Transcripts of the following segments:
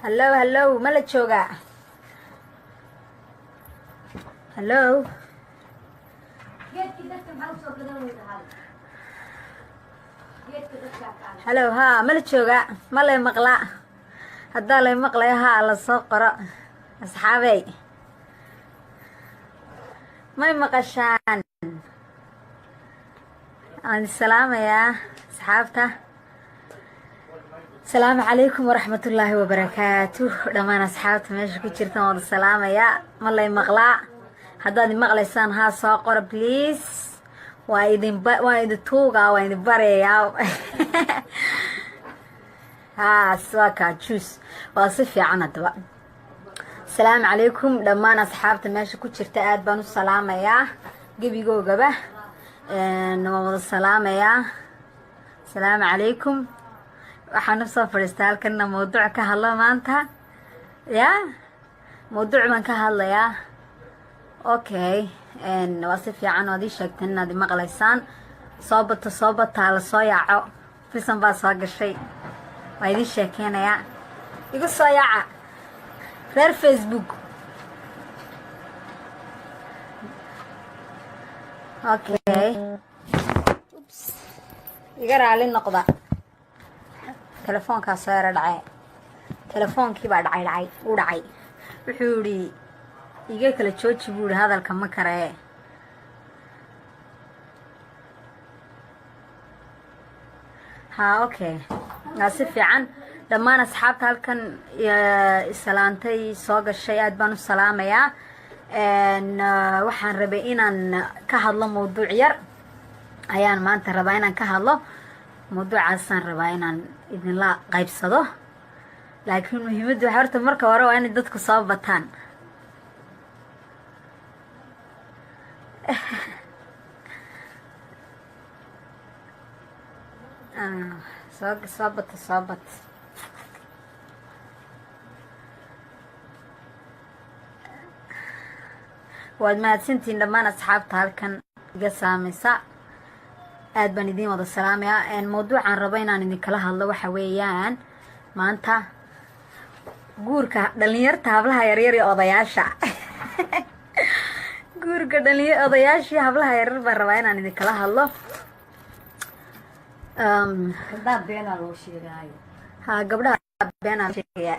Hello, ma la joogaa? Hello. Hello, ha, ma la joogaa? Ma lay maqlaa? Haddaa lay maqlaya ha la soo qoro. Asxaabey. May maqashaan. Aan salaamayaa asxaabta. السلام عليكم ورحمة الله وبركاته. دمان أصحابتي ماشي كتير تمام السلام يا مالله مغلا هذا المغلا سان ها ساقر بليز وايدين توغا وايدين بري يا ها سواكا جوس واصفي عنا دبا. السلام عليكم دمان أصحابتي ماشي كتير تقاد بانو السلام يا جيبي جو جبه نمام السلام يا السلام عليكم. waxaan soo fadhiistaa halkana mowduuc ka hadla maanta mowduuc baan ka hadlayaa okay waa si fiican oo idin sheegteen inaad maqlaysaan soo bata la soo yaaco fisan baa soo gashay waa idin sheekeenaya igu soo yaaca reer Facebook okay oops iga raali noqda telefoonka soo dhacay telefoonkii baa dhacay wuxuu yiri iga kala jooji buu hadalka ma karee ha okay si fiican dhammaan asxaabta halkan salaantay soo gashay aad baan u salaamayaa waxaan rabay inaan ka hadlo mowduuc yar ayaan maanta rabaa inaan ka hadlo mowduucaasaan rabaa inaan idinla qaybsado laakiin muhiimaddu waxa horta marka hore waa inay dadku soo bataan soo bat waad mahadsantihiin dhammaan asxaabta halkan iga saamaysa aad baan idin wada salaamayaa mowduucan rabo inaan idin kala hadlo waxa weeyaan maanta guurka dhalinyarta hablaha yaryar iyo odayaasha guurka dhalinyarta odayaasha hablaha yaryar baan rabaa inaan idin kala hadlo gabdhaha beenaa loo sheegaayo ha gabdhaha beenaa loo sheegaya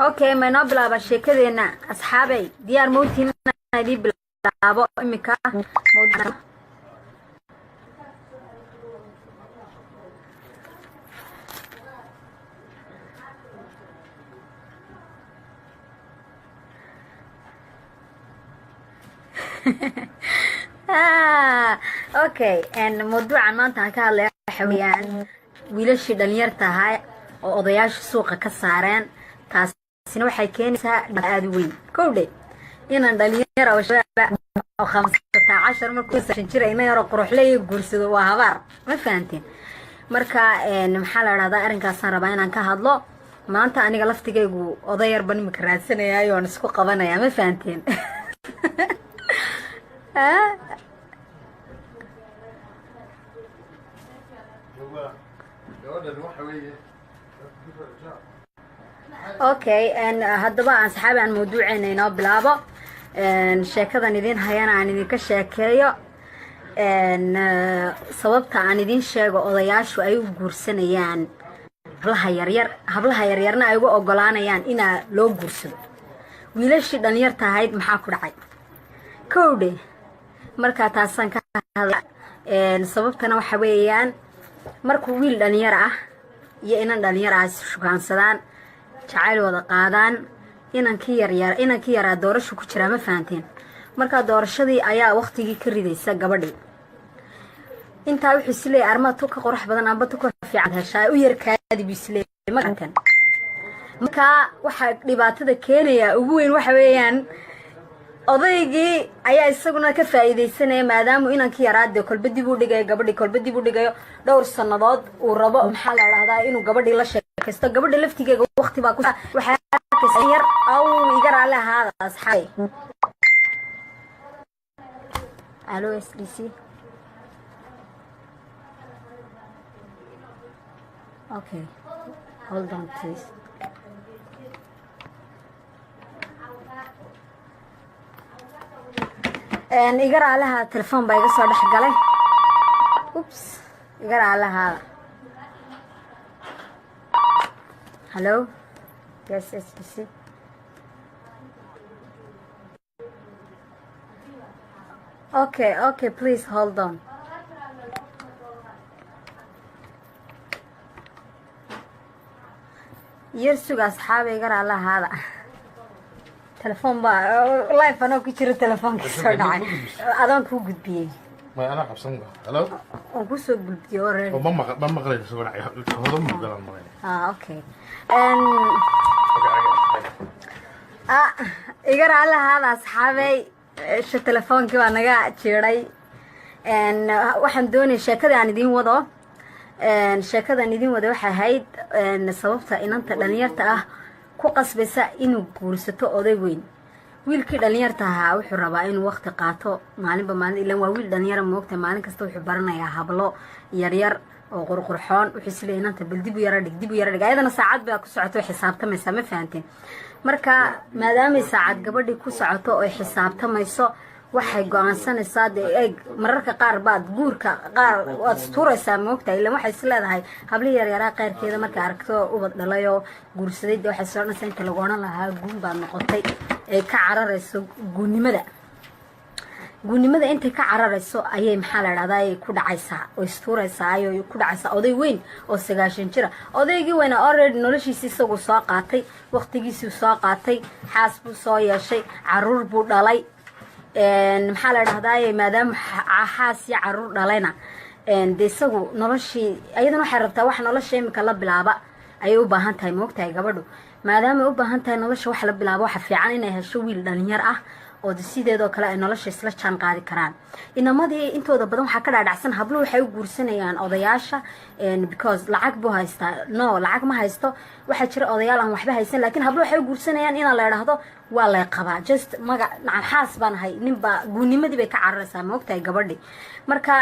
okay ma noo bilaaba sheekadeena asxaabay diyaar mootiin inaan idin bilaabo imika mowduuca okay mowduucan maanta aan ka hadlayo waxa weeyaan wiilashii dhalinyarta ahaa oo odayaasha suuqa ka saareen taasina waxay keenaysaa aad u weyn kowdhe inaan dhalinyaro oo shabaab oo 15 markuu shan jir ay yaro quruxley guursado waa habaar ma fahanteen marka maxaa la radaa arrinkaasaan rabaa inaan ka hadlo maanta aniga laftigaygu odayar ban imika raadsanayaayo aan isku qabanayaa ma fahanteen okay haddaba aan saxaabi aan mowduuceena inoo bilaabo sheekadan idin hayana aan idinka sheekeeyo sababta aan idin sheego odayaashu ay u guursanayaan hablaha yaryarna ay ugu ogolaanayaan inaa loo guursado wiilashii dhalinyarta ahayd maxaa ku dhacay kowdhe markaa taasaan ka hadla sababtana waxa weeyaan markuu wiil dhalinyar ah iyo inan dhalinyar ah shukaansadaan jacayl wada qaadaan inankii yaraa doorasho ku jiraa ma fahanteen markaa doorashadii ayaa waqtigii ka ridaysa gabadhii intaa wuxuu isleeyahay armada tu ka qurux badan amba tu ka fiican heshaa u yarkaadi buu isleeyahay magantan markaa waxaa dhibaatada keenaya ugu weyn waxa weeyaan odaygii ayaa isaguna ka faa'iideysanaya maadaama inankii yaraade kolba dib u dhigayo gabadhii kolba dib u dhigayo dhowr sanadood uu rabo maxaa la raahdaa inuu gabadhii la sheego sheekaysto gabadha laftigeega waqti baa ku waxaa arkaysaa yar aw iga raali ahaada asxaabay. Allo SDC. Okay, hold on please. iga raalaha telefoon baa iga soo dhex galay. Oops, iga raalaha. Hello, yes SDC. Okay, please hold on. يرسوق أصحابي يقرأ الله هذا تلفون با لايف أنا كتير تلفون كسر دعي أظن كو قد بيه ما أنا حبسنجا هلو وكسر قد بيه ماما غير سوى دعي هذا مو قلنا ما أوكي يقرأ الله هذا أصحابي شو تلفون كي وأنا قاعد شيري waxaan doonay sheekada aan idin wado sheekadan idin wado waxa ahayd sababta inanta dhalinyarta ah ku qasbaysa inuu guursato oday weyn wiilkii dhalinyarta ahaa wuxuu rabaa inuu waqti qaato maalinba maalin ilaa waa wiil dhalinyar moogta maalin kasta wuxuu baranayaa hablo yar oo qurqurxoon wuxuu isla inanta bal dib u yara dhig ayadana saacad baa ku socoto xisaabtamaysa ma fahanteen marka maadaama saacad gabadhii ku socoto oo xisaabtamayso waxay go'aansanaysaa eeg mararka qaar baad guurka qaar waad tuuraysaa moogta ilaa waxay is leedahay habli yaryara qaarkeeda markay aragto ubad dhalayo guursaday waxay soo dhanaysaa inta lagu oran lahaa guun baad noqotay ee ka cararayso guunimada intay ka cararayso ayay maxaa la dhahdaa ay ku dhacaysaa oo istuuraysaa ayay ku dhacaysaa oday weyn oo 90 jira odaygii weyna already noloshiisa isagu soo qaatay waqtigiisii soo qaatay xaas buu soo yeeshay caruur buu dhalay maxaa la dhahdaa maadaama xaas iyo caruur dhalayna de isagu noloshii ayadana waxay rabtaa wax nolosha imika la bilaaba ayay u baahan tahay moogtahay gabadhu maadaama ay u baahan tahay nolosha wax la bilaabo waxa fiican inay hesho wiil dhalinyar ah oo sideedoo kale ay nolosha isla jaan qaadi karaan inamadii intooda badan waxaa ka dhaadhacsan habluhu waxay u guursanayaan odayaasha because lacag buu haystaa no lacag ma haysto waxaa jira odayaal aan waxba haysan laakiin habluhu waxay u guursanayaan inaan la idhaahdo waa lay qabaa just magac xaas baan ahay ninba guunimadii bay ka cararaysaa moogtahay gabadhi marka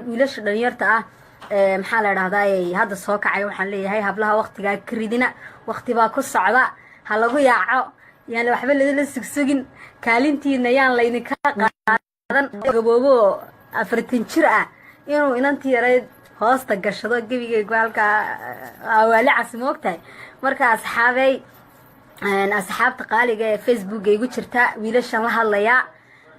wiilasha dhalinyarta ah maxaa la idhahdaa hadda soo kacay waxaan leeyahay hablaha waqtigaa ka ridina waqti baa ku socda ha lagu yaaco يعني waxba la sugsugin kaalintiina yaan laydinka qaadan gaboobo 40 jir ah inuu inantii yareed hoosta gashado gabigeyga halka awaali casmoogtahay marka asxaabta qaaliga ee Facebook igu jirta wiilashan la hadlaya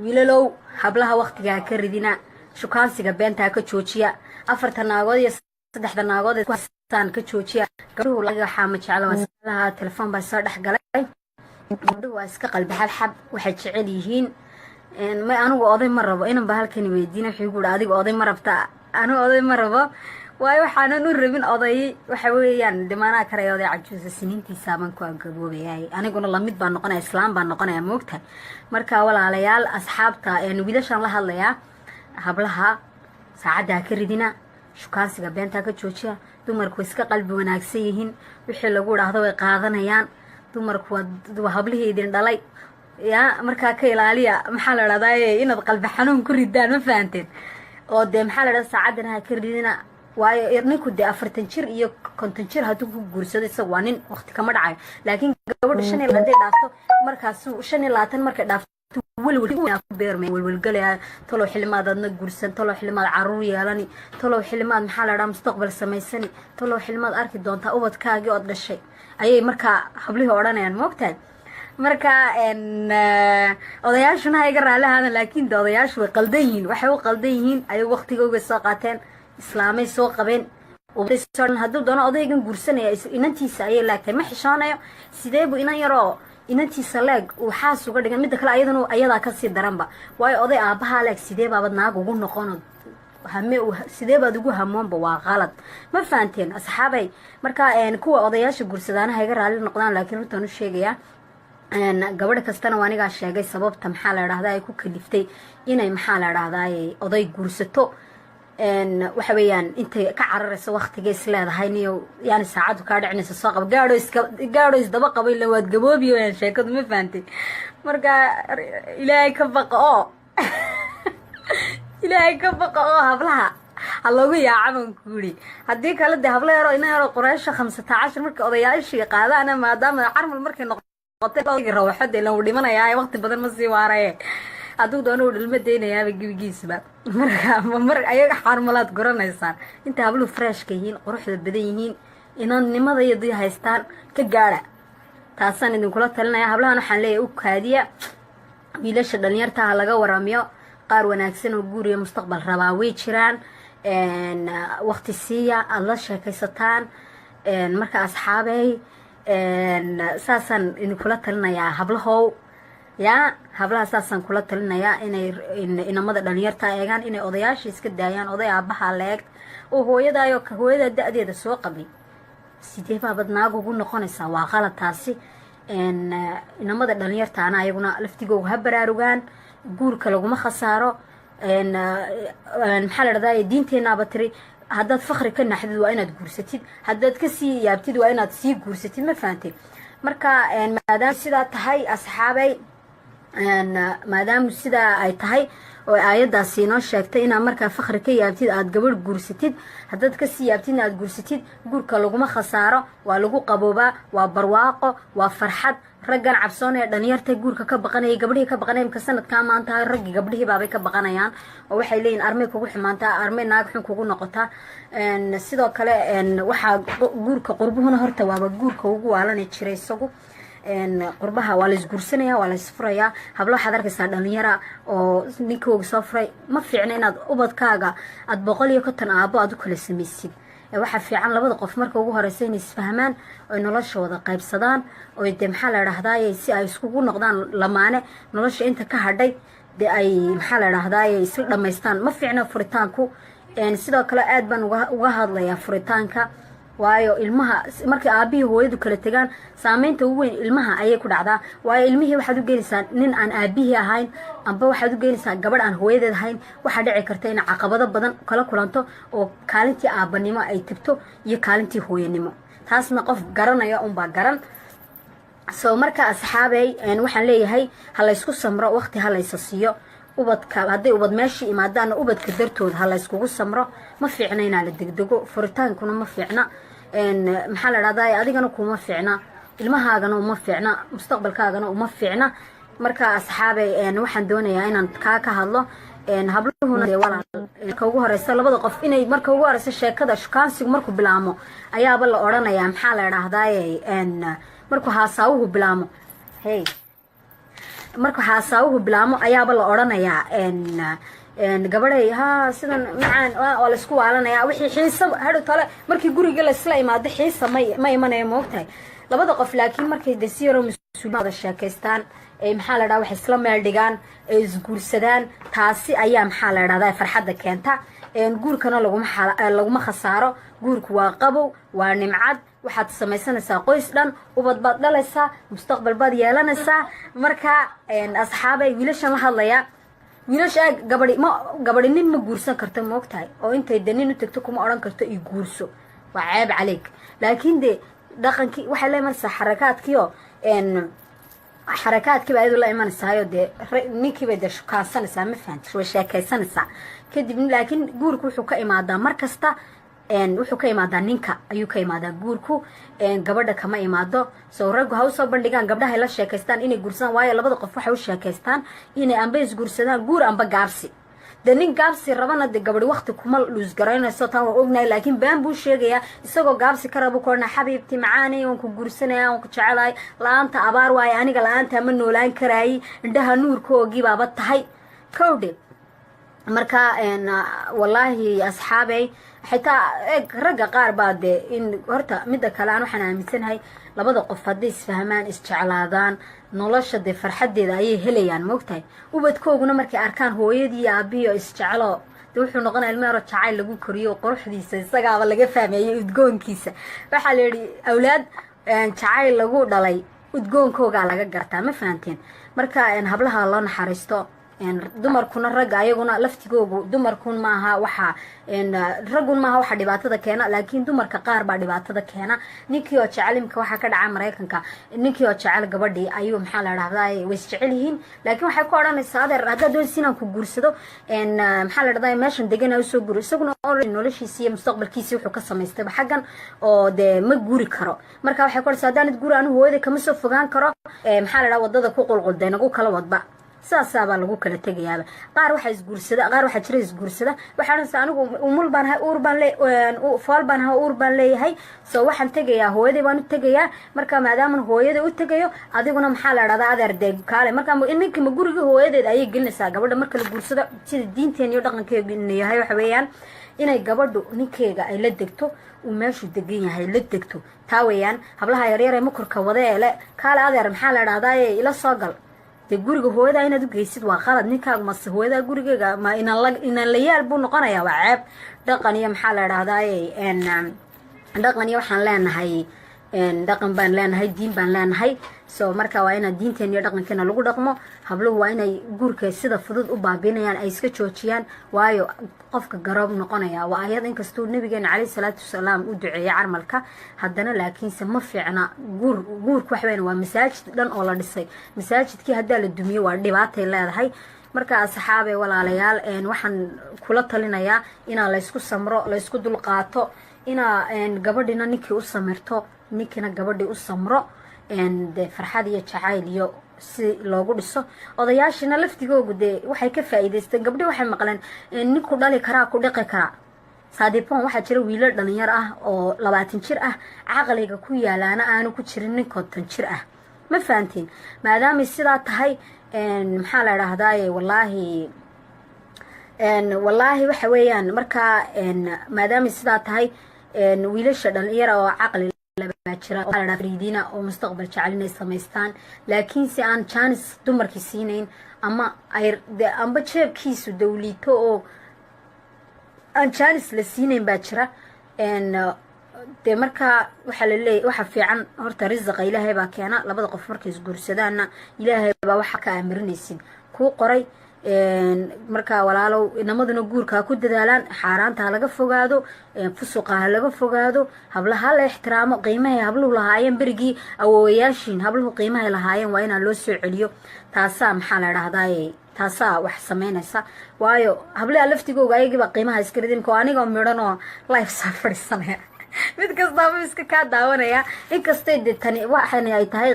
wiilalow hablaha waqtiga ka ridina shukaansiga beenta ka joojiya afarta naagood iyo saddexda naagood ku hastaan ka joojiya gabadhu laga xaama jeclo wasalaha telefoon baa soo dhax galay gabadhu waa iska qalbi xab waxay jecel yihiin ma anigu oday ma rabo inaan bahalkan weydiino wuxuu guud adiga oday ma rabta anigu oday ma rabo waayo waxaan u rabin oday waxa weeyaan dhimaana karay oday cajuusa siniintiisa baan ku agaboobayay aniguna la mid baan noqonay islaam baan noqonay moogta marka walaalayaal asxaabta wiilashan la hadlaya hablaha saacada ka ridina shukaansiga beenta ka joojiya dumarku iska qalbi wanaagsan yihiin wixii lagu dhaahdo way qaadanayaan dumarku waa hablaheedin dhalay ya marka ka ilaaliya maxaa la dhahdaa inaad qalbi xanuun ku ridaan ma fahanteen oo de maxaa la dhahdaa saacadana ka ridina waayo ninku de 40 jir iyo 50 jir haduu ku guursado isagu waa nin waqti kama dhacayo laakiin gabadha 5 haday dhaafto markaas 25 markay dhaafto walwal galaya tolo xilmaadna guursan tolo xilmaad caruur yeelani tolo xilmaad maxaa la dhahaa mustaqbal samaysani tolo xilmaad arki doonta ubadkaagi oo dhashay ayay marka hablihi oranayaan moogtahay marka odayaashuna ay garaalahan laakiin odayaashu way qaldan yihiin waxay u qaldan yihiin ay waqtigooda soo qaateen islaamay soo qabeen oo haduu doono odaygan guursanaya inantiisa ayay laagtay ma xishoonayo sidee buu inan yaroo inantiisa leeg uu xaas uga dhigan mid kale ayadaa ka sii daranba waayo oday aabaha leeg sidee baabad naag ugu noqon sidee baad ugu hamoonba waa qalad ma fahanteen asxaabay marka kuwa odayaasha guursadaanaha iga raali noqdaan laakiin runtaan u sheegaya gabadha kastana waa anigaa sheegay sababta maxaa la dhahdaa ay ku kaliftay inay maxaa la dhahdaa oday guursato waxa weeyaan intay ka cararayso waqtiga isleedahay niyo yani saacadu kaa dhicinaysa soo qaba gaadho isdaba qaba ila waad gaboobi wayaan sheekadu ma fahantay marka ilaahay ka baqa oo ilaahay ka baqa oo hablaha ha loogu yaacaban kuuri haddii kale dee habla yaro ina yaro qoreysha 15 marka odayaashii qaadaana maadaama carmal markay noqotay rawaxada ila uu dhimanayaa waqti badan ma sii waaraye aduu doono dhilma deynayaaba gibigiisba mar ayaga xarmalaad goranaysaan inta hablu fresh ka yihiin quruxda badan yihiin inannimada iyo dii haystaan ka gaara taasaan idinkula talinaya hablahan waxaan leeyahay u kaadiya wiilasha dhalinyarta laga waramiyo qaar wanaagsan oo guuriyo mustaqbal rabaa way jiraan waqti siiya aad la sheekaysataan marka asxaabay saasaan idinkula talinayaa hablahow yaa hablaha saasaan kula talinayaa inay inamada dhalinyarta eegaan inay odayaasha iska daayaan oday aabaha leeg oo hooyadaayo ka hooyada da-deeda soo qabay sidee baabad naag ugu noqonaysaa waa qalad taasi inamada dhalinyartaana ayaguna laftigooga ha baraarugaan guurka laguma khasaaro maxaa la dhahdaa diinteenaaba tiri haddaad fakri ka naxdid waa inaad guursatid haddaad kasii yaabtid waa inaad sii guursatid ma fahantay marka maadaama sidaa tahay asxaabay maadaama sidaa ay tahay oo aayadaasi inoo sheegtay inaad markaa fakri ka yaabtid aad gabadh guursatid haddaad kasii yaabtidna aad guursatid guurka laguma khasaaro waa lagu qaboobaa waa barwaaqo waa farxad raggan cabsoon ee dhalinyarta guurka ka baqanaya gabdhihii ka baqanaya imka sanadkaa maanta raggii gabdhihii baabay ka baqanayaan oo waxay leeyihin armay kugu xumaantaa armay naag xun kugu noqotaa sidoo kale waxaa guurka qurbuhuna horta waaba guurka ugu waalanay jiray isagu qurbaha waa la isguursanaya waa la isfurayaa hablo waxaad arkaysaa dhalinyara oo ninkooga soo furay ma fiicna inaad ubadkaaga aad 150 aabo aad u kala samaysid waxaa fiican labada qof marka ugu horeysa inay isfahmaan oo noloshooda qaybsadaan oo de maxaa la dhahdaa si ay iskugu noqdaan lamaane nolosha inta ka hadhay de ay maxaa la dhahdaa isla dhameystaan ma fiicna furitaanku sidoo kale aad baan uga hadlayaa furitaanka waayo ilmaha markii aabihii hooyadu kala tagaan saameynta ugu weyn ilmaha ayay ku dhacdaa waayo ilmihii waxaad u geynaysaa nin aan aabihii ahayn amba waxaad u geynaysaa gabadh aan hooyadeed ahayn waxaa dhici karta in caqabado badan kala kulanto oo kaalintii aabanimo ay tagto iyo kaalintii hooyanimo taasna qof garanaya unbaa garan soo marka asxaabay waxaan leeyahay ha laysku samro waqti ha laysa siiyo ubadka hadday ubad meeshii imaadaana ubadka dartood ha layskugu samro ma fiicna inaa la degdego furitaankuna ma fiicna maxaa la dhahdaa adigana kuma fiicna ilmahaagana uma fiicna mustaqbalkaagana uma fiicna marka asxaabay waxaan doonayaa inaan kaa ka hadlo habluhuna marka ugu horeysa labada qof inay marka ugu horeysa sheekada shukaansigu markuu bilaamo ayaaba la odhanayaa maxaa la dhahdaa markuu haasaawuhu bilaamo hey marka haasaawuhu bilaamo ayaaba la odhanayaa gabadhay ha sidan macaan waa la isku waalanaya wixii xiisa hadhow tale markii guriga la isla imaado xiisa ma imanayo moogtahay labada qof laakiin markay desiro masuuliyada sheekaystaan maxaa la dhahaa wax isla meel dhigaan isguursadaan taasi ayaa maxaa la dhahdaa farxadda keenta guurkana laguma khasaaro guurku waa qabow waa nimcad waxaad samaysanaysaa qoys dhan ubad baad dhalaysaa mustaqbal baad yeelanaysaa marka asxaabay wiilashan la hadlayaa wiilasha gabadhi nin ma guursan karto moogtahay oo intay de nin u tagto kuma odhan karto i guurso waa ceeb caleyg laakiin de dhaqankii waxay la imanaysaa xarakaadkiioo xarakaadkiiba ayadu la imanaysaayoo dee ninkiibay dee shukaansanaysaa ma fahanti way sheekaysanaysaa kadib laakiin guurku wuxuu ka imaadaa mar kasta wuxuu ka imaadaa ninka ayuu ka imaadaa guurku gabadha kama imaado soo raggu ha usoo bandhigaan gabdhahay la sheekaystaan inay guursadaan waayo labada qof waxay u sheekaystaan inay amba isguursadaan guur amba gaabsi de nin gaabsi rabana de gabadhi waqti kuma luusgaraynayso taan waa ognahay laakiin baan buu sheegayaa isagoo gaabsi ka rabo korna xabiibti macaanay waan ku guursanaya waan ku jecelahay la-aanta abaar waaye aniga la-aanta ma noolaan karaayay indhaha nuurkoogii baaba tahay kowdhe marka wallaahi asxaabay xitaa ragga qaar baa dee in horta midda kale aan waxaan aaminsanahay labada qof hadday isfahmaan isjeclaadaan nolosha dee farxadeeda ayay helayaan moogtahay ubadkooguna markay arkaan hooyadii iyo aabihii oo isjeclo de wuxuu noqonaya ilmeero jacayl lagu koriyo quruxdiisa isagaaba laga fahmeeyey udgoonkiisa waxaa la yidhi awlaad jacayl lagu dhalay udgoonkoogaa laga gartaa ma fahanteen marka hablaha loo naxariisto dumarkuna ragga ayaguna laftigoogu dumarkun maaha waxa raggun maaha waxa dhibaatada keena laakiin dumarka qaar baa dhibaatada keena ninkii oo jecel imka waxaa ka dhaca maraykanka ninkii oo jecel gabadhii ayuu maxaa la dhahdaa way isjecel yihiin laakiin waxay ku odhanaysaa adeer haddaad doonaysa inaan ku guursado maxaa la dhahdaa meeshan degan usoo guri isaguna noloshiisi iyo mustaqbalkiisi wuxuu ka samaystayba xaggan oo dee ma guuri karo marka waxay ku odhanaysaa haddaanad guuri anigu hooyada kama soo fogaan karo maxaa la dhahaa wadada ku qulqulday nagu kala wadba saasaabaa lagu kala tegayaaba qaar waxaa isguursada qaar waxaa jira isguursada waxaa anigu umul baan ahay uur baan fool baan ahay uur baan leeyahay soo waxaan tegayaa hooyaday baan u tegayaa marka maadaama hooyada u tegayo adiguna maxaa la dhahdaa adeer dee kaale marka ninka ma guriga hooyadeed ayay gelinaysaa gabadha marka la guursado sida diinteen iyo dhaqankeenu yahay waxa weeyaan inay gabadhu ninkeega ay la degto uu meeshu degan yahay la degto taa weeyaan hablaha yaryar ee makorka wada ee le kaale adeer maxaa la dhahdaa ila soo gal dee guriga hooyada inaad u geysid waa qalad ninkaaga mase hooyada gurigeega ma inaan la yaal buu noqonayaa waa ceeb dhaqan iyo maxaa la dhahdaa dhaqan iyo waxaan leenahay dhaqan baan leenahay diin baan leenahay so marka waa inaa diinteena iyo dhaqankeena lagu dhaqmo habluhu waa inay guurka sida fudud u baabiinayaan ay iska joojiyaan waayo qofka garoob noqonaya waa ayad inkastuu nabigeena calayhi salaatu wasalaam u duceeyay carmalka haddana laakiinse ma fiicna guurka wax weyn waa masaajid dhan oo la dhisay masaajidkii haddaa la dumiyo waa dhibaatay leedahay marka asxaabe walaalayaal waxaan kula talinayaa inaa laysku samro laysku dulqaato inaa gabadhina ninkii u samirto ninkina gabadhii u samro dee farxad iyo jacayl iyo si loogu dhiso odayaashina laftigoogu dee waxay ka faa'iidaysteen gabdhi waxay maqleen ninku dhali karaa ku dhiqi karaa saadipon waxaa jira wiilo dhalinyar ah oo 20 jir ah caqliga ku yaalaana aanu ku jirin nin 50 jir ah ma fahantiin maadaama sidaa tahay maxaa la dhahdaa wallaahi waxa weeyaan markaa maadaama sidaa tahay wiilasha dhalinyar oo caqli jira oo la fariidina oo mustaqbal jacayl samaystaan laakiin si aan chance dumarkii siinayn ama ay amba jeebkiisu dawlito oo aan chance la siinayn baa jira dee markaa waxaa la leeyahay waxa fiican horta risqa ilaahay baa keena labada qof markay isguursadaanna ilaahay baa waxa ka aaminaysin ku qoray markaa walaalow inamaduna guurka ku dadaalaan xaaraanta laga fogaado fusuqa laga fogaado hablaha la ixtiraamo qiimaha habluhu lahaayeen berigii awoowayaashiin habluhu qiimaha lahaayeen waa inaan loo soo celiyo taasaa maxaa la dhahdaa taasaa wax sameynaysa waayo hablaha laftigooga ayagiiba qiimaha iska ridinko anigoo midhan oo life soo fadhiisanaya mid kastaaba iska kaa daawanaya inkastay dee tani waxani ay tahay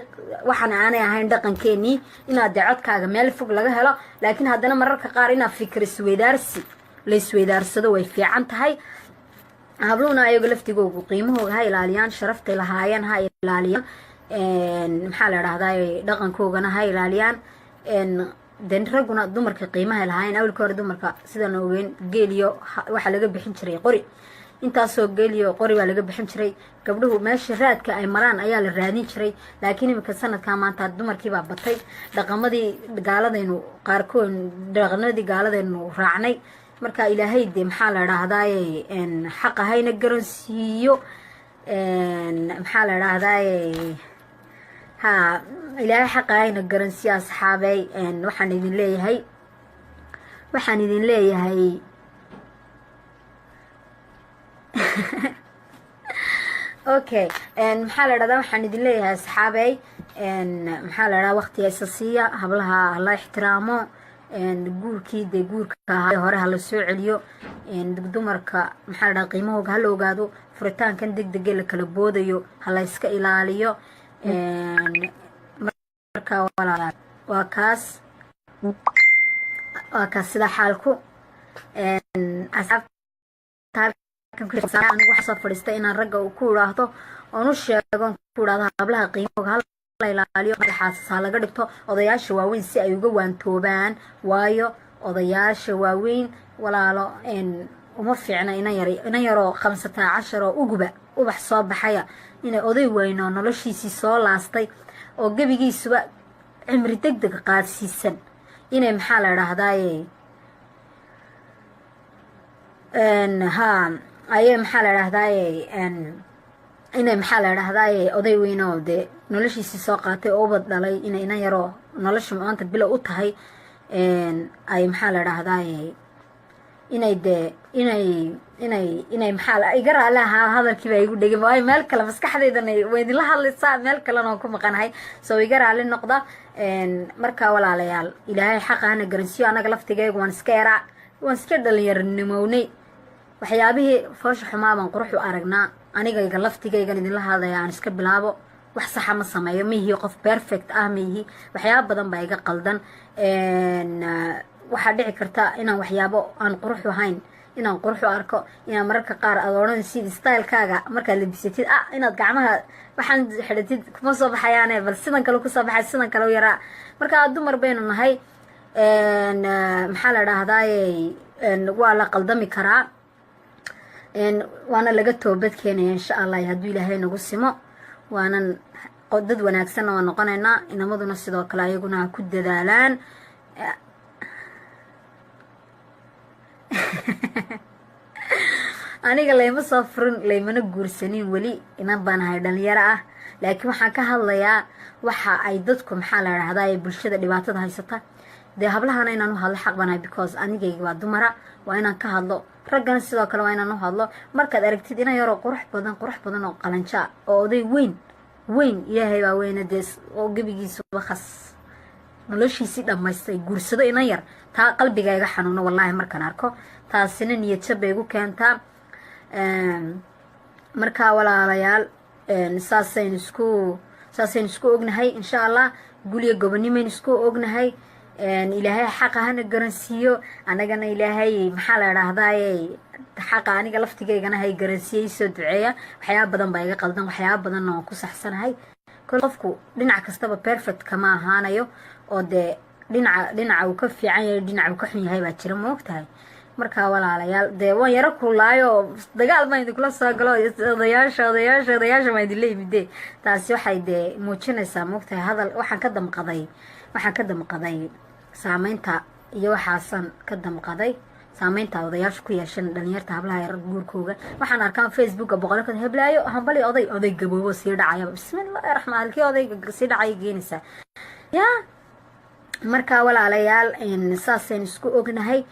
waxaan aanay ahayn dhaqankeenii inaad dee codkaaga meel fog laga helo laakiin haddana mararka qaar inaad fikir isweydaarsi la isweydaarsado way fiican tahay habluhuna ayago laftigoogu qiimahooga ha ilaaliyaan sharaftay lahaayeen ha ilaaliyaan maxaa la dhahdaa dhaqankoogana ha ilaaliyaan den ragguna dumarka qiimaha lahaayeen awalka hore dumarka sidaan ogeyn geeliyo waxaa laga bixin jiray qori intaasoo geeliyo qori baa laga bixin jiray gabdhuhu meesha raadka ay maraan ayaa la raadin jiray laakiin imika sanadkaa maanta dumarkii baa batay dhaqamadii gaaladaynu qaarkood dhaqanadii gaaladaynu raacnay marka ilaahay dee maxaa la dhahdaa xaqa hayna garansiiyo maxaa la dhahdaa ha ilaahay xaqa hayna garansiiyo asxaabey waxaan idin leeyahay okay maxaa la dhahdaa waxaan idin leeyahay asxaabey maxaa la dhahdaa waqtiga isa siiya hablaha la ixtiraamo guurkii dee guurka hore hala soo celiyo dumarka maxaa la dhahdaa qiimahooga hala ogaado furitaankan degdege la kala boodayo hala iska ilaaliyo marka walaalaal waa kaas sida xaalku anigu waxaa soo fadhiistay inaan ragga ku idhaahdo oon u sheego ku idhahdo hablaha qiimahooga hala ilaaliyo xaasas ha laga dhigto odayaasha waaweyn si ay uga waantoobaan waayo odayaasha waaweyn walaalo uma fiicna inan yaroo 15 oo ubax soo baxaya inay oday weyno noloshiisii soo laastay oo gebigiisuba cimri degdeg qaadsiisan inay maxaa la dhahdaa ayay maxaa la dhahdaa inay maxaa la dhahdaa oday weynoo dee noloshiisii soo qaatay oo ubad dhalay inay inan yaroo nolosha maanta bilow u tahay ay maxaa la dhahdaa inay de inay maxaa iga raali ahaa hadalkiiba igu dhegin waayo meel kale maskaxdeydana waa idinla hadlaysaa meel kalena waan ku maqanahay soo iga raali noqda markaa walaalayaal ilaahay xaqa hana garansiyo anaga laftigayga waan iska dhalinyaronimownay waxyaabihii foosha xumaa baan qurux u aragnaa anigayga laftigaygan idinla hadlaya aan iska bilaabo wax saxa ma sameeyo mihi qof perfect ah mihi waxyaabo badan baa iga qaldan waxaa dhici karta inaan waxyaabo aan qurux ahayn inaan qurux u arko inaan mararka qaar aad odhan sid stylekaaga markaad labisatid inaad gacmaha waxaan xidhatid kuma soo baxayaane bal sidan kale kusoo baxay sidan kale u yaraa marka dumar baynu nahay maxaa la dhahdaay waa la qaldami karaa waana laga toobad keenaya insha allah hadduu ilaahay nagu simo waanan dad wanaagsanna waa noqonaynaa inamaduna sidoo kale ayaguna ku dadaalaan aniga layma soo furin laymana guursanin weli inan baan ahay dhalinyaro ah laakiin waxaan ka hadlayaa waxa ay dadku maxaa la dhahdaa ee bulshada dhibaatada haysata dee hablahana inaan u hadlo xaq banahay because anigayga waa dumara waa inaan ka hadlo raggana sidoo kale waa inaan u hadlo markaad aragtid inan yaroo qurux badan oo qalanjaa oo oday weyn ilaahay baa weyna dee oo gebigiisuba khas noloshiisii dhammaystay guursado inan yar taa qalbiga iga xanuuno wallaahi markaan arko taasina niyad jab bay igu keentaa markaa walaalayaal saasaynu isku ognahay insha allah gulyo gobonimaynu isku ognahay ilaahay xaqa hana garansiiyo anagana ilaahay maxaa la dhahdaay xaqa aniga laftigaygana hay garansiiyey soo duceeya waxyaaba badan baa iga qaldan waxyaaba badanna waan ku saxsanahay qofku dhinac kastaba perfect kama ahaanayo oo dee dhinaca uu ka fiican yahay dhinaca uu ka xun yahay baa jira ma ogtahay markaa walaalayaal dee waan yaro kulaayo dagaal baan idinkula soo galo odayaasha baan idinla yimide taasi waxay dee muujinaysaa ma ogtahay hadal waxaan ka damqaday saameynta iyo waxaasan ka damqaday saameynta odayaasha ku yeeshan dhalinyarta hablaha yar guurkooga waxaan arkaan facebooka boqolka heblaayo hambali oday gaboobo sii dhacaya bismillaahi raxmaan halkii odayga sii dhacaya geenaysaa yaa markaa walaalayaal saasaynu isku ognahay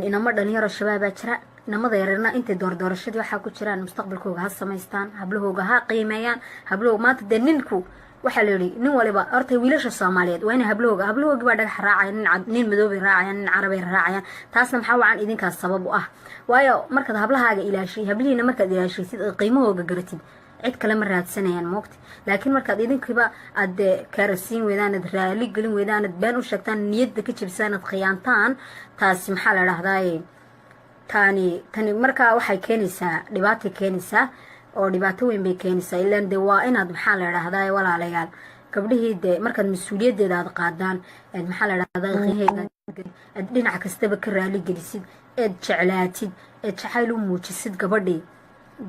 inamo dhalinyaro shabaabaa jira inamada yareerna intay doordoorashadii waxaa ku jiraan mustaqbalkooga ha samaystaan hablahooga ha qiimeeyaan hablahooga maanta dee ninku waxaa la yidhi nin waliba horta wiilasha soomaaliyeed waa inay hablahoogi baa dhagax raacaya nin madoobay raacayaan nin carabay raacayaan taasna maxaa wacan idinkaas sabab u ah waayo markaad hablahaaga ilaashay hablihiina markaad ilaashaysid ood qiimahooga garatid cid kale ma raadsanayaan moogta laakiin markaad idinkiiba aad kaarasiin weydaan aad raali gelin weydaan aad been u sheegtaan niyadda ka jebisaan aad khiyaantaan taasi maxaa la dhahdaay tani markaa waxay keenaysaa dhibaatay keenaysaa oo dhibaato weyn bay keenaysaa ilaan dee waa inaad maxaa la dhahdaay walaalayaal gabdhihii dee markaad mas-uuliyaddeeda aad qaadaan eed maxaa la dhahdaa aad dhinac kastaba ka raali gelisid eed jeclaatid eed jacayl u muujisid gabadhii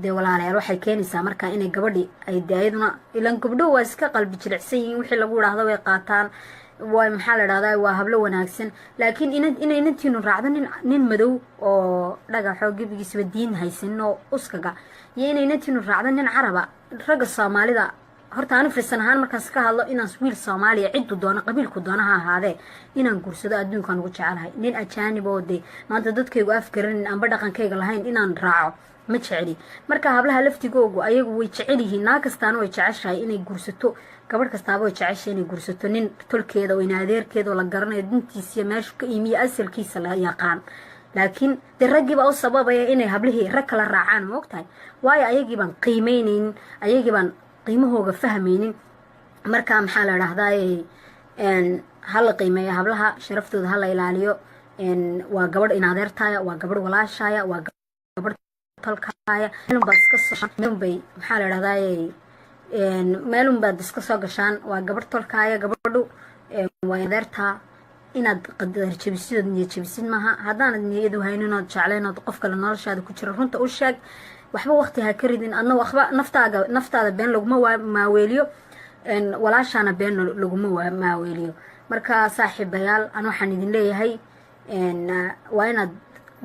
dee walaalayaal waxay keenaysaa markaa inay gabadhii ay dee ayaduna ilaan gabdhuhu waa iska qalbi jilicsan yihiin wixii lagu dhahdo way qaataan waa maxaa la dhahdaa waa hablo wanaagsan laakiin inay inantiinu raacdo nin madow oo dhagaxoo gebigiisaba diin haysanin oo uskaga iyo inay inantiinu raacdo nin caraba ragga soomaalida horta anu firsan ahaan markaas ka hadlo inaan wiil soomaaliya ciddu doono qabiilku doono ha ahaadee inaan guursado adduunkaan ugu jecelahay nin ajaanib oo dee maanta dadkaygu afgaranin amba dhaqankayga lahayn inaan raaco ma jeceli marka hablaha laftigoogu ayagu way jecel yihiin naag kastaana way jeceshahay inay guursato gabadh kastaaba way jeceshahay inay guursato nin tolkeeda oo inaadeerkeeda oo la garanayo dintiisiyo meeshu ka imiyo asalkiisa la yaqaan laakiin dee raggiibaa u sababaya inay hablihii rag kala raacaan ma ogtahay waayo ayagii baan qiimeynaynin ayagii baan qiimahooga fahmaynin markaa maxaa la dhahdaay hala qiimeeyo hablaha sharaftooda hala ilaaliyo waa gabadh inaadeertaaya waa gabadh walaashaaya waa gabadh tolkaaya meelunbaad iska soo meelunbay maxaa la dhahdaay meelunbaad iska soo gashaan waa gabadh tolkaaya gabadhu waa inaadeertaa inaad qadar jabisid niyad jabisid maaha haddaanad niyadu haynin ood jeclayn ood qof kale noloshaada ku jira runta u sheeg waxba waqti ha ka ridin adna waxba naftaada been laguma maaweeliyo walaashaana been laguma maaweeliyo marka saaxiibayaal an waxaan idin leeyahay waa inaad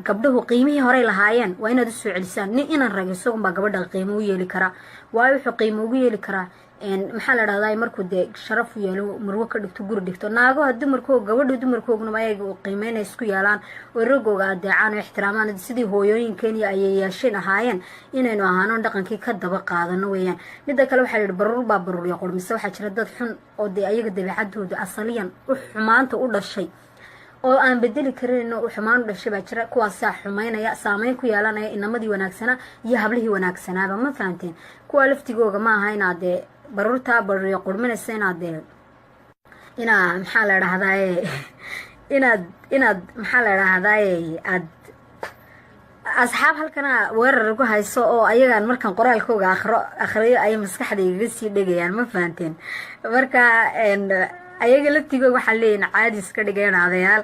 gabdhuhu qiimihii horey lahaayeen waa inaad u soo celisaan nin inaan rag isagunbaa gabadha qiimo u yeeli karaa waayo wuxuu qiimo ugu yeeli karaa maxaa la dhahdaa markuu dee sharaf u yeelo marwo ka dhigto guri dhigto naagaha dumarkooga gabadha dumarkoogna ayaga qiimeynay isku yeelaan oo ragooga adeecaan oo ixtiraamaan sidii hooyooyinkeen iyo ayayaasheen ahaayeen inaynu ahaano dhaqankii ka daba qaadano weeyaan midda kale waxaa yidhi baruur baa baruurya qurmise waxaa jira dad xun oo dee ayaga dabeecadooda asaliyan u xumaanta u dhashay oo aan bedeli karin oo xumaan u dhashay baa jira kuwaasaa xumaynaya saameyn ku yeelanaya inamadii wanaagsanaa iyo hablihii wanaagsanaaba ma fahanteen kuwa laftigooga ma aha inaadee baruurtaa baruurya qurminaysa inaa maxaa la dhahdaye inaad maxaa la dhahdaye aad asxaab halkana weerar ku hayso oo ayagaan markaan qoraalkooga akhriyo ay maskaxda igaga sii dhegayaan ma fahanteen marka ayaga laftigooga waxaan leeyahin caadi iska dhigeen adayaal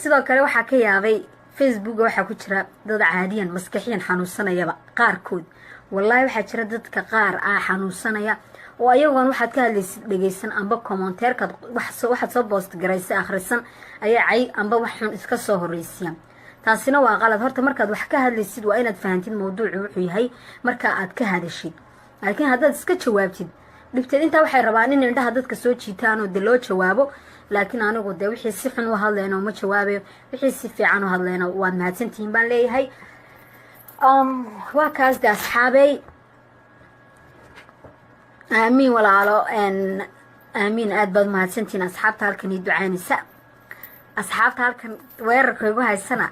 sidoo kale waxaa ka yaabay facebooka waxaa ku jira dad caadiyan maskaxiyan xanuunsanayaba qaarkood wallahi waxaa jira dadka qaar xanuunsanaya oo ayagoon waxaad ka hadlaysid dhegaysan amba commenteerkaad waxaad soo boost garaysa akhrisan ayaa cay amba wax xun iska soo horreysiya taasina waa qalad horta markaad wax ka hadlaysid waa inaad fahantid mawduucu wuxuu yahay marka aad ka hadashid laakiin haddaad iska jawaabtid dhibteed intaa waxay rabaan in indhaha dadka soo jiitaanoo dee loo jawaabo laakiin anigu dee wixii si xun u hadlayno ma jawaabayo wixii si fiican u hadlayno waad mahadsantihiin baan leeyahay waa kaas de asxaabey aamiin walaalo aamiin aad baad mahadsantihiin asxaabta halkan ii ducaynaysa asxaabta halkan weerarka igu haysana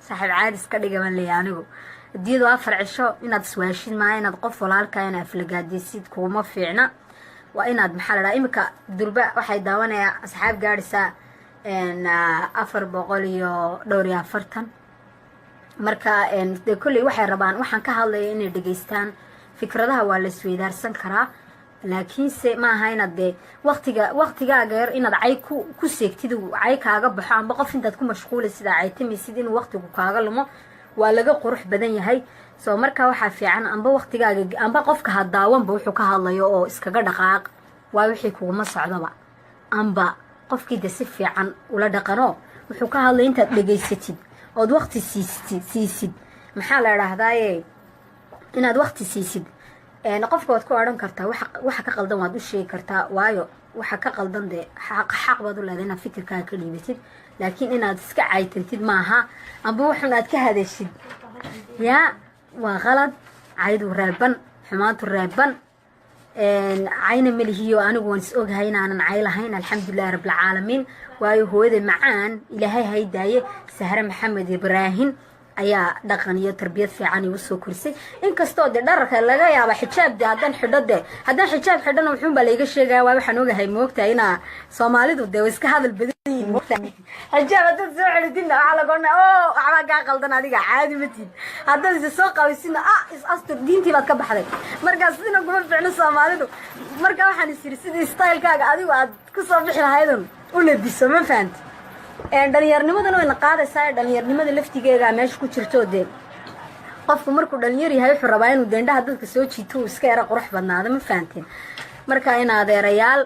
saaxiib caadi iska dhiga baan leeyahay anigu hadiyadoo 4 cisho inaad iswaashid maaha inaad qof walaalkaa ina aflagaadaysid kuuma fiicna waa inaad maxaa la dhaha imika durba waxay daawanayaa asxaab gaadhaysaa 440 marka dee kolley waxay rabaan waxaan ka hadlaya inay dhegaystaan fikradaha waa la isweydaarsan karaa laakiinse ma aha inaad dee waqtigaaga yar inaad cay ku seegtid cay kaaga baxo amba qof intaad ku mashquulaysid aa caytamaysid inuu waqtigu kaaga lumo waa laga qurux badan yahay soo markaa waxaa fiican amba waqtigaaga amba qofka ha daawanba wuxuu ka hadlayo oo iskaga dhaqaaq waa wixii kuguma socdaba amba qofkii de si fiican ula dhaqano wuxuu ka hadlay intaad dhegaysatid ood waqti siisid maxaa la idhaahdaaye inaad waqti siisid qofka waad ku odhan kartaa waxa ka qaldan waad u sheegi kartaa waayo waxa ka qaldan dee xaq baad u leedahay inaad fikirkaaga ka dhiibatid laakiin inaad iska caytantid maaha amba waxun aad ka hadashid yaa waa qalad caydu reeban xumaantu reeban cayna malihiyo anigu waan is ogahay inaanan cay lahayn alxamdulilahi rabbilcaalamiin waayo hooyada macaan ilaahay haydaaye sahre maxamed ibraahim ayaa dhaqan iyo tarbiyad fiican igu soo korisay inkastoo dee dhararka laga yaaba xijaab de haddaan xijaab xidhana wuxuun baa layga sheegaya waa waxaan ogahay moogtahay inaa soomaalidu dee way iska hadal badan yihiin moogtahay xijaab haddaad soo xidhidinna waxaa lagoona waxbaa kaa qaldan adiga caadi matid haddaad isa soo qabisidna is astur diintii baad ka baxday markaas sidina kuma ficno soomaalidu marka waxaan is yiri sidii stylekaaga adigu aad ku soo bixi lahaydun u labiso ma fahanti dhalinyarnimadana wayna qaadaysaa dhalinyarnimada laftigeega meesha ku jirto dee qofku markuu dhalinyar yahay wuxuu rabaa inuu deendhaha dadka soo jiito uu iska yara qurux badnaado ma fahanteen marka in adeerayaal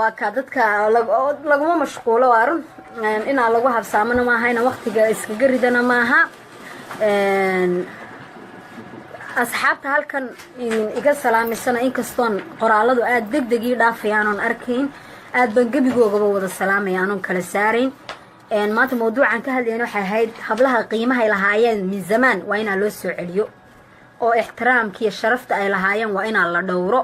waa ka dadka laguma mashquulo waa run inaa lagu habsaamana maaha ina waqtiga iskaga ridana maaha asxaabta halkan iga salaamaysana inkastoon qoraaladu aada degdeg ii dhaafayaan oon arkayn aad baan gebigoogaba wada salaamaya anoon kala saarayn maanta mawduucan ka hadlayna waxay ahayd hablaha qiimahay lahaayeen min zamaan waa inaa loo soo celiyo oo ixtiraamkiiyo sharafta ay lahaayeen waa inaa la dhowro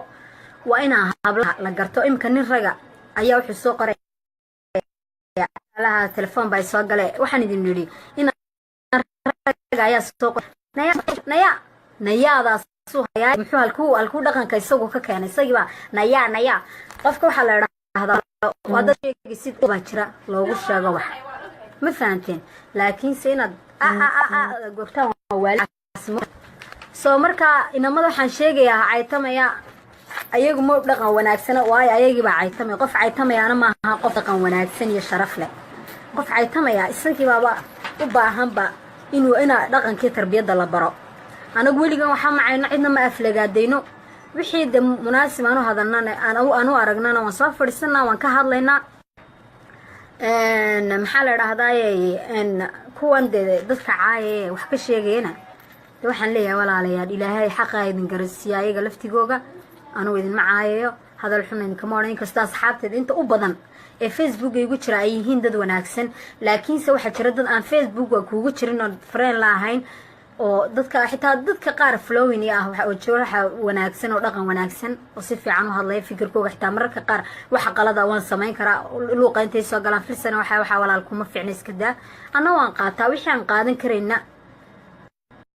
waa inaa hablaha la garto imika nin raga ayaa wuxuu soo qoray telefoon baa soo gale waxaan idin yidhi in raga ayaa soo qoray nayaadaas muxuu halkuu dhaqanka isagu ka keenay isagiibaa naya qofka waxaa la baa jira loogu sheego wax ma fahanteen laakiinse inaad goobtaan soo markaa inamada waxaan sheegayaa caytamaya ayagu ma dhaqan wanaagsana waayo ayagiibaa caytamaya qof caytamayaana maaha qof dhaqan wanaagsan iyo sharaf leh qof caytamaya isagiibaaba u baahanba inaa dhaqankii tarbiyadda la baro anagu weligan waxaa macayno cidna ma aflagaadayno wixii de munaasib aanu hadalnana aanu aragnana waan soo fadhiisanaa waan ka hadlaynaa maxaa la idhahdaaye kuwan de dadka caayaye wax ka sheegayana waxaan leeyahay walaalayaal ilaahay xaqa idin garasiiya ayaga laftigooga anuu idin macaayayo hadal xun idinkama odhan inkastoo asxaabteeda inta u badan ee facebook igu jira ay yihiin dad wanaagsan laakiinse waxaa jira dad aan facebook waa kuugu jirin oo friend la ahayn oo dadka xitaa dadka qaar flowing ah waxa wanaagsan oo dhaqan wanaagsan oo si fiican u hadlaya fikirkooga xitaa mararka qaar waxa qalada waan samayn karaa luuqa intay soo galaan filsana waxa walaal kuma fiicna iska daa anna waan qaataa wixii aan qaadan karayna